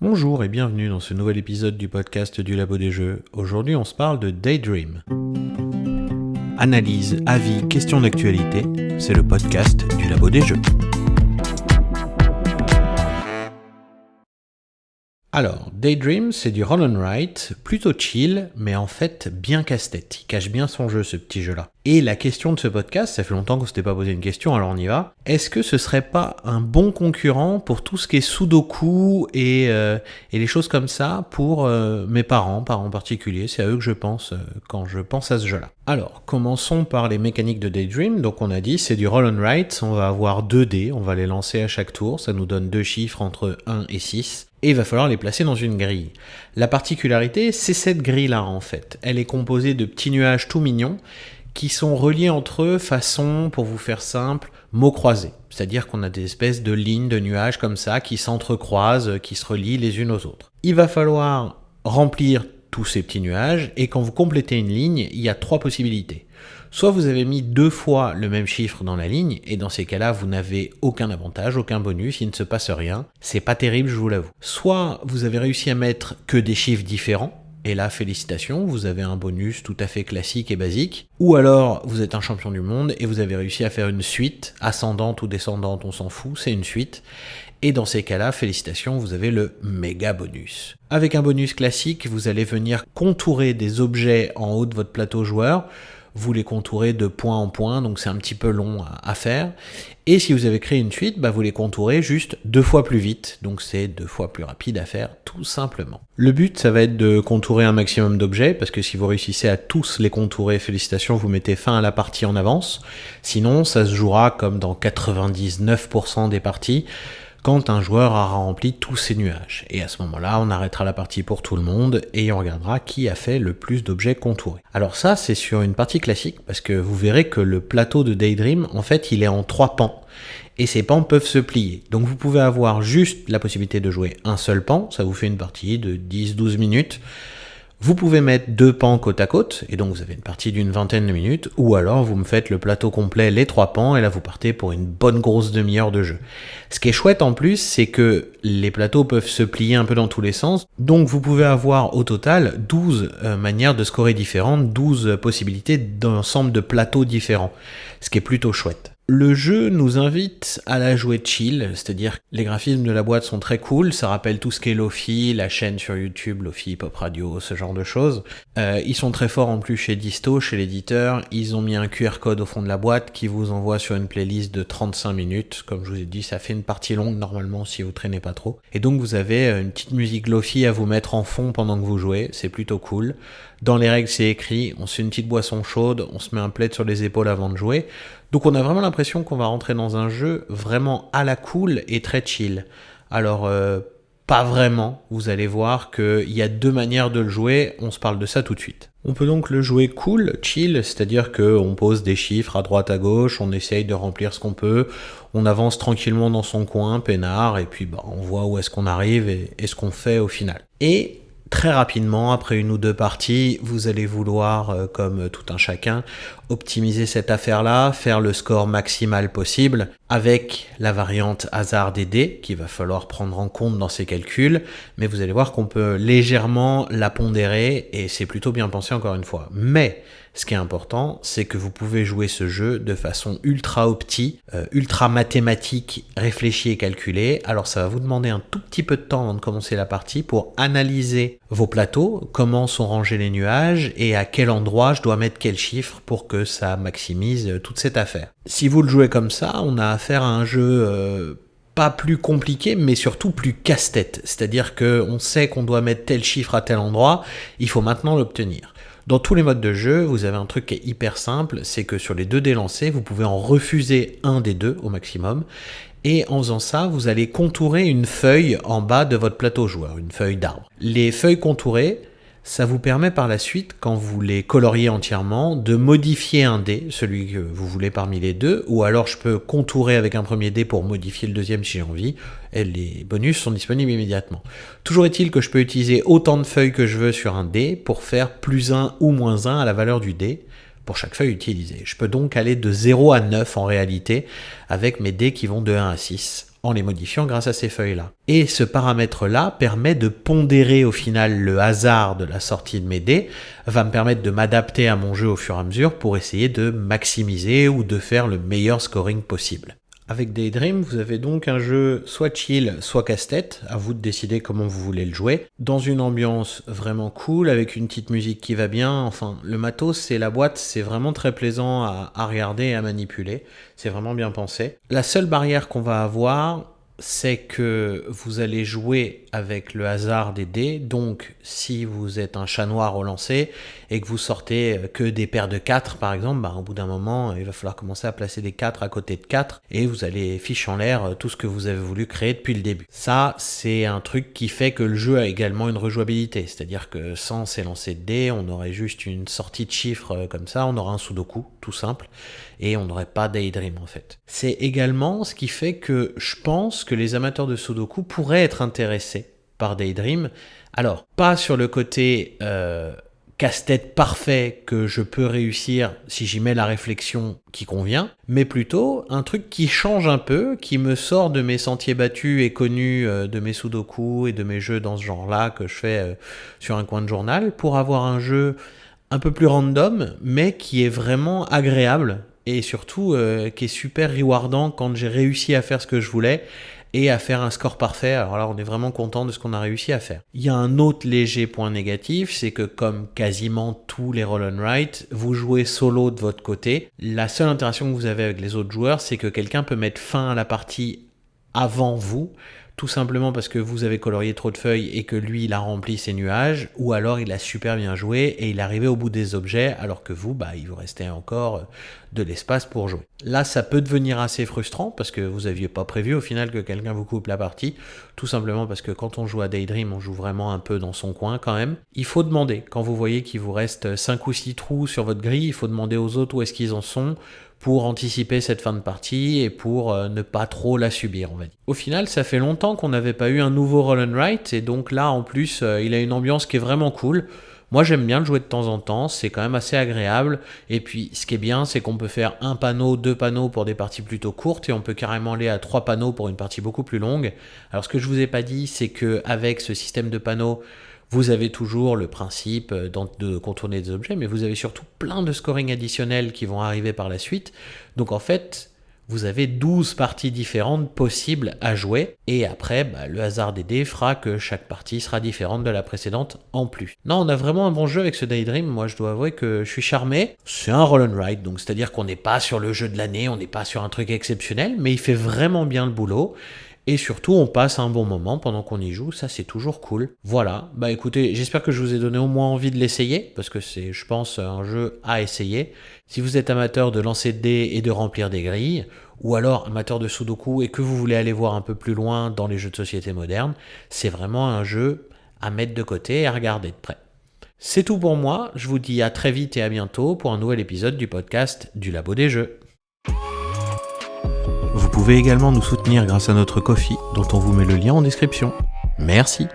Bonjour et bienvenue dans ce nouvel épisode du podcast du Labo des Jeux. Aujourd'hui, on se parle de Daydream. Analyse, avis, questions d'actualité, c'est le podcast du Labo des Jeux. Alors, Daydream, c'est du roll and write, plutôt chill, mais en fait bien casse-tête. Il cache bien son jeu, ce petit jeu-là. Et la question de ce podcast, ça fait longtemps qu'on ne s'était pas posé une question, alors on y va. Est-ce que ce serait pas un bon concurrent pour tout ce qui est Sudoku et les choses comme ça pour mes parents particuliers? C'est à eux que je pense quand je pense à ce jeu-là. Alors, commençons par les mécaniques de Daydream. Donc on a dit, c'est du roll and write, on va avoir 2 dés, on va les lancer à chaque tour, ça nous donne 2 chiffres entre 1 et 6. Et il va falloir les placer dans une grille. La particularité, c'est cette grille-là en fait. Elle est composée de petits nuages tout mignons qui sont reliés entre eux façon, pour vous faire simple, mots croisés. C'est-à-dire qu'on a des espèces de lignes de nuages comme ça qui s'entrecroisent, qui se relient les unes aux autres. Il va falloir remplir tous ces petits nuages et quand vous complétez une ligne, il y a 3 possibilités. Soit vous avez mis 2 fois le même chiffre dans la ligne, et dans ces cas-là, vous n'avez aucun avantage, aucun bonus, il ne se passe rien. C'est pas terrible, je vous l'avoue. Soit vous avez réussi à mettre que des chiffres différents, et là, félicitations, vous avez un bonus tout à fait classique et basique. Ou alors, vous êtes un champion du monde, et vous avez réussi à faire une suite, ascendante ou descendante, on s'en fout, c'est une suite. Et dans ces cas-là, félicitations, vous avez le méga bonus. Avec un bonus classique, vous allez venir contourer des objets en haut de votre plateau joueur. Vous les contourez de point en point, donc c'est un petit peu long à faire. Et si vous avez créé une suite, vous les contourez juste 2 fois plus vite, donc c'est 2 fois plus rapide à faire, tout simplement. Le but, ça va être de contourer un maximum d'objets, parce que si vous réussissez à tous les contourer, félicitations, vous mettez fin à la partie en avance. Sinon, ça se jouera comme dans 99% des parties, quand un joueur aura rempli tous ses nuages. Et à ce moment-là, on arrêtera la partie pour tout le monde et on regardera qui a fait le plus d'objets contourés. Alors ça, c'est sur une partie classique, parce que vous verrez que le plateau de Daydream, en fait, il est en 3 pans. Et ces pans peuvent se plier. Donc vous pouvez avoir juste la possibilité de jouer un seul pan, ça vous fait une partie de 10-12 minutes. Vous pouvez mettre 2 pans côte à côte, et donc vous avez une partie d'une vingtaine de minutes, ou alors vous me faites le plateau complet, les 3 pans, et là vous partez pour une bonne grosse demi-heure de jeu. Ce qui est chouette en plus, c'est que les plateaux peuvent se plier un peu dans tous les sens, donc vous pouvez avoir au total 12 manières de scorer différentes, 12 possibilités d'ensemble de plateaux différents, ce qui est plutôt chouette. Le jeu nous invite à la jouer chill, c'est-à-dire que les graphismes de la boîte sont très cool, ça rappelle tout ce qu'est Lo-Fi, la chaîne sur YouTube, Lo-Fi Pop Radio, ce genre de choses. Ils sont très forts en plus chez Disto, chez l'éditeur, ils ont mis un QR code au fond de la boîte qui vous envoie sur une playlist de 35 minutes, comme je vous ai dit, ça fait une partie longue normalement si vous traînez pas trop. Et donc vous avez une petite musique Lo-Fi à vous mettre en fond pendant que vous jouez, c'est plutôt cool. Dans les règles c'est écrit, on se fait une petite boisson chaude, on se met un plaid sur les épaules avant de jouer. Donc on a vraiment l'impression qu'on va rentrer dans un jeu vraiment à la cool et très chill. Alors pas vraiment, vous allez voir qu'il y a 2 manières de le jouer, on se parle de ça tout de suite. On peut donc le jouer cool, chill, c'est-à-dire qu'on pose des chiffres à droite à gauche, on essaye de remplir ce qu'on peut, on avance tranquillement dans son coin, peinard, et puis on voit où est-ce qu'on arrive et ce qu'on fait au final. Et très rapidement, après 1 ou 2 parties, vous allez vouloir, comme tout un chacun, optimiser cette affaire-là, faire le score maximal possible, avec la variante hasard des dés, qu'il va falloir prendre en compte dans ces calculs, mais vous allez voir qu'on peut légèrement la pondérer, et c'est plutôt bien pensé encore une fois. Mais ce qui est important, c'est que vous pouvez jouer ce jeu de façon ultra ultra mathématique, réfléchie et calculée. Alors ça va vous demander un tout petit peu de temps avant de commencer la partie pour analyser vos plateaux, comment sont rangés les nuages et à quel endroit je dois mettre quel chiffre pour que ça maximise toute cette affaire. Si vous le jouez comme ça, on a affaire à un jeu pas plus compliqué, mais surtout plus casse-tête. C'est-à-dire qu'on sait qu'on doit mettre tel chiffre à tel endroit, il faut maintenant l'obtenir. Dans tous les modes de jeu, vous avez un truc qui est hyper simple, c'est que sur les 2 dés lancés, vous pouvez en refuser un des 2 au maximum, et en faisant ça, vous allez contourer une feuille en bas de votre plateau joueur, une feuille d'arbre. Les feuilles contourées, ça vous permet par la suite, quand vous les coloriez entièrement, de modifier un dé, celui que vous voulez parmi les 2, ou alors je peux contourer avec un premier dé pour modifier le deuxième si j'ai envie, et les bonus sont disponibles immédiatement. Toujours est-il que je peux utiliser autant de feuilles que je veux sur un dé pour faire +1 ou -1 à la valeur du dé, pour chaque feuille utilisée. Je peux donc aller de 0 à 9 en réalité, avec mes dés qui vont de 1 à 6, en les modifiant grâce à ces feuilles-là. Et ce paramètre-là permet de pondérer au final le hasard de la sortie de mes dés, va me permettre de m'adapter à mon jeu au fur et à mesure pour essayer de maximiser ou de faire le meilleur scoring possible. Avec Daydream, vous avez donc un jeu soit chill, soit casse-tête, à vous de décider comment vous voulez le jouer, dans une ambiance vraiment cool, avec une petite musique qui va bien, enfin, le matos et la boîte, c'est vraiment très plaisant à regarder et à manipuler, c'est vraiment bien pensé. La seule barrière qu'on va avoir, c'est que vous allez jouer avec le hasard des dés, donc si vous êtes un chat noir au lancer et que vous sortez que des paires de 4 par exemple, au bout d'un moment il va falloir commencer à placer des 4 à côté de 4 et vous allez fiche en l'air tout ce que vous avez voulu créer depuis le début. Ça, c'est un truc qui fait que le jeu a également une rejouabilité, c'est-à-dire que sans ces lancers de dés, on aurait juste une sortie de chiffres comme ça, on aurait un sudoku tout simple et on n'aurait pas Daydream en fait. C'est également ce qui fait que je pense que les amateurs de sudoku pourraient être intéressés par Daydream. Alors, pas sur le côté casse-tête parfait que je peux réussir si j'y mets la réflexion qui convient, mais plutôt un truc qui change un peu, qui me sort de mes sentiers battus et connus de mes sudoku et de mes jeux dans ce genre-là que je fais sur un coin de journal, pour avoir un jeu un peu plus random, mais qui est vraiment agréable et surtout qui est super rewardant quand j'ai réussi à faire ce que je voulais et à faire un score parfait. Alors là, on est vraiment content de ce qu'on a réussi à faire. Il y a un autre léger point négatif, c'est que comme quasiment tous les roll and write, vous jouez solo de votre côté. La seule interaction que vous avez avec les autres joueurs, c'est que quelqu'un peut mettre fin à la partie avant vous, tout simplement parce que vous avez colorié trop de feuilles et que lui, il a rempli ses nuages, ou alors il a super bien joué et il est arrivé au bout des objets, alors que vous, il vous restait encore de l'espace pour jouer. Là, ça peut devenir assez frustrant parce que vous n'aviez pas prévu au final que quelqu'un vous coupe la partie, tout simplement parce que quand on joue à Daydream, on joue vraiment un peu dans son coin quand même. Il faut demander, quand vous voyez qu'il vous reste 5 ou 6 trous sur votre grille, il faut demander aux autres où est-ce qu'ils en sont, pour anticiper cette fin de partie et pour ne pas trop la subir, on va dire. Au final, ça fait longtemps qu'on n'avait pas eu un nouveau roll and write, et donc là, en plus, il a une ambiance qui est vraiment cool. Moi, j'aime bien le jouer de temps en temps, c'est quand même assez agréable, et puis ce qui est bien, c'est qu'on peut faire 1 panneau, 2 panneaux pour des parties plutôt courtes, et on peut carrément aller à 3 panneaux pour une partie beaucoup plus longue. Alors, ce que je vous ai pas dit, c'est qu'avec ce système de panneaux, vous avez toujours le principe de contourner des objets, mais vous avez surtout plein de scoring additionnels qui vont arriver par la suite. Donc en fait, vous avez 12 parties différentes possibles à jouer. Et après, le hasard des dés fera que chaque partie sera différente de la précédente en plus. Non, on a vraiment un bon jeu avec ce Daydream. Moi, je dois avouer que je suis charmé. C'est un roll and write, donc c'est-à-dire qu'on n'est pas sur le jeu de l'année, on n'est pas sur un truc exceptionnel, mais il fait vraiment bien le boulot. Et surtout, on passe un bon moment pendant qu'on y joue, ça c'est toujours cool. Voilà, écoutez, j'espère que je vous ai donné au moins envie de l'essayer, parce que c'est, je pense, un jeu à essayer. Si vous êtes amateur de lancer de dés et de remplir des grilles, ou alors amateur de sudoku et que vous voulez aller voir un peu plus loin dans les jeux de société modernes, c'est vraiment un jeu à mettre de côté et à regarder de près. C'est tout pour moi, je vous dis à très vite et à bientôt pour un nouvel épisode du podcast du Labo des Jeux. Vous pouvez également nous soutenir grâce à notre Ko-fi, dont on vous met le lien en description. Merci.